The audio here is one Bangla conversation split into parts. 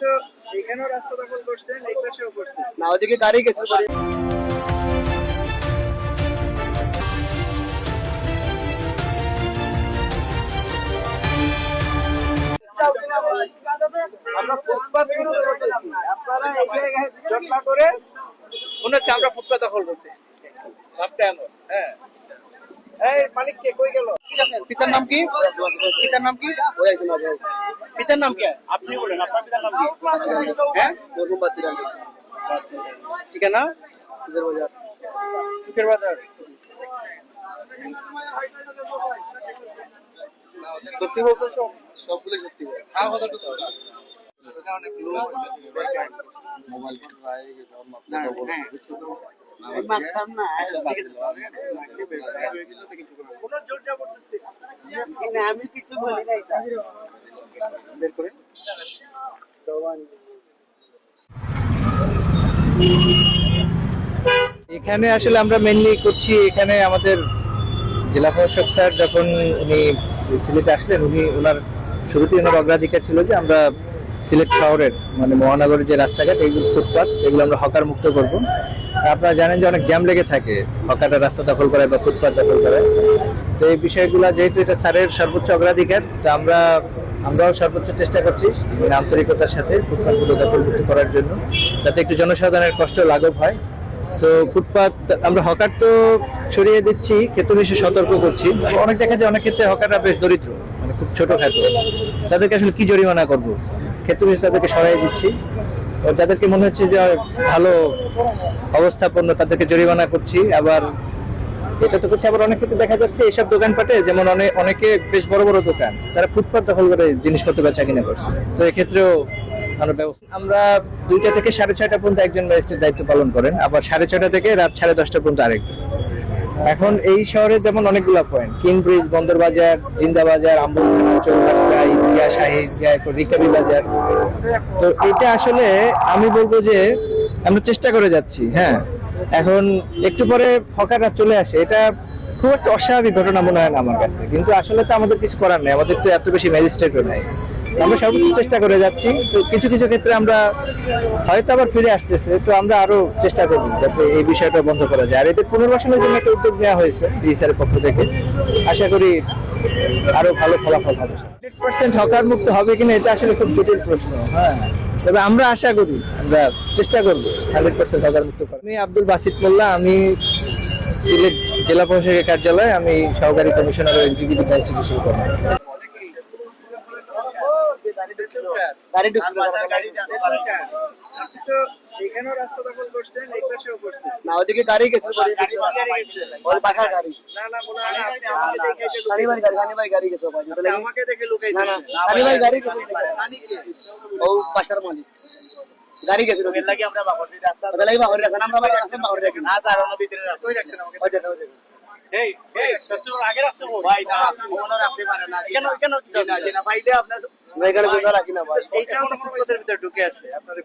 তো এখানেও রাস্তা দখল করছেন, এই পাশেও করছেন না, ওদিকে গাড়ি গেছে। আমরা ফুটপাত আপনারা এই জায়গায় জটলা করে মনে হচ্ছে আমরা ফুটপাত দখল করতেছি। হ্যাঁ, এই মালিক কে কই গেল? পিতার নাম কি? পিতার নাম কি? পিতার নাম কি? আপনি বলেন আপনার পিতার নাম কি? হ্যাঁ, ঠিকানা চুকের বাজার। সত্যি বলছেন? সবগুলোই সত্যি বলে। মোবাইল ফোন রায় গেছে আমি কিছু বলি নাই। এখানে আসলে আমরা মেনলি করছি, এখানে আমাদের জেলা প্রশাসক স্যার যখন উনি সিলেটে আসলেন, ওনার শুরুতেই ওনার অগ্রাধিকার ছিল যে আমরা সিলেট শহরের মানে মহানগরের যে রাস্তাঘাট, এইগুলো ফুটপাত, এগুলো আমরা হকার মুক্ত করব। আপনারা জানেন যে অনেক জ্যাম লেগে থাকে হকাররা রাস্তা দখল করে বা ফুটপাত দখল করে। তো এই বিষয়গুলো যেহেতু এটা স্যারের সর্বোচ্চ অগ্রাধিকার, তো আমরাও সর্বোচ্চ চেষ্টা করছি আন্তরিকতার সাথে ফুটপাতগুলো দখল মুক্ত করার জন্য, যাতে একটু জনসাধারণের কষ্ট লাঘব হয়। তো ফুটপাত আমরা হকার তো সরিয়ে দিচ্ছি, ক্ষেত্র বিশেষে সতর্ক করছি। অনেক দেখা যায় অনেক ক্ষেত্রে হকাররা বেশ দরিদ্র, মানে খুব ছোট খাটো, তাদেরকে আসলে কি জরিমানা করবো, ক্ষেত্র বিশেষে তাদেরকে সরাই দিচ্ছি। যাদেরকে মনে হচ্ছে যে ভালো অবস্থাপন্ন, তাদেরকে জরিমানা করছি। আবার এটা তো করছে, আবার অনেক ক্ষেত্রে দেখা যাচ্ছে এইসব দোকানপাটে, যেমন অনেকে বেশ বড় বড় দোকান, তারা ফুটপাত দখল করে জিনিসপত্র বেচা কিনা করছে। তো এক্ষেত্রেও আমরা 2টা থেকে 6:30 পর্যন্ত একজন ম্যাজিস্ট্রেট দায়িত্ব পালন করেন, আবার 6:30 থেকে রাত 10:30 পর্যন্ত আরেকজন। এখন এই শহরে যেমন অনেকগুলো পয়েন্ট, কিংব্রিজ, বন্দরবাজার, জিন্দাবাজার, আম্বরখানা, চৌরাস্তা, ইন্ডিয়া, শাহিদ, রিকাবি বাজার। তো এটা আসলে আমি বলবো যে আমরা চেষ্টা করে যাচ্ছি। হ্যাঁ, এখন একটু পরে হকাররা চলে আসে, এটা খুব একটা অস্বাভাবিক ঘটনা মনে হয় না আমার কাছে, কিন্তু আসলে তো আমাদের কিছু করার নেই, আমাদের তো এত বেশি ম্যাজিস্ট্রেটও নাই। আমরা সর্বোচ্চ চেষ্টা করে যাচ্ছি। তো কিছু কিছু ক্ষেত্রে আমরা হয়তো আবার ফিরে আসতেছে, তো আমরা আরো চেষ্টা করব যাতে এই বিষয়টা বন্ধ করা যায়। আর এদের পুনর্বাসনের জন্য একটা উদ্যোগ নেওয়া হয়েছে ডিএসআর পক্ষ থেকে। আশা করি আরো ভালো ফলাফল হবে। 100% হকার মুক্ত হবে কিনা এটা আসলে খুব জটিল প্রশ্ন। হ্যাঁ, তবে আমরা আশা করি, আমরা চেষ্টা করবো 100% হকার মুক্ত করার। আমি আব্দুল বাসিত মোল্লা, আমি সিলেট জেলা প্রশাসকের কার্যালয়ে আমি সহকারী কমিশনার ও এক্সিকিউটিভ ম্যাজিস্ট্রেট কর্মকর্তা। এখানেও রাস্তা দখল করছেন, এই পাশেও করছেন না, ওদিকে গাড়ি গেছে। আমাকে দেখে লুকাই গাড়ি গেছে, ও বাসার মালিক গাড়ি গেছে। আমরা আগে রাখছে ভাই, ঢুকে আছে আপনার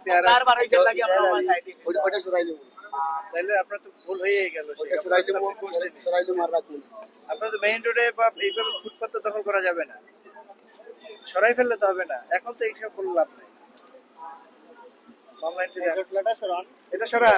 তাহলে আপনার তো ভুল হয়ে গেল। আপনার তো মেইন রোডে বা এইভাবে ফুটপাত দখল করা যাবে না, সরাই ফেললে তো হবে না। এখন তো এইসব কোনো লাভ নাই। এটা সরা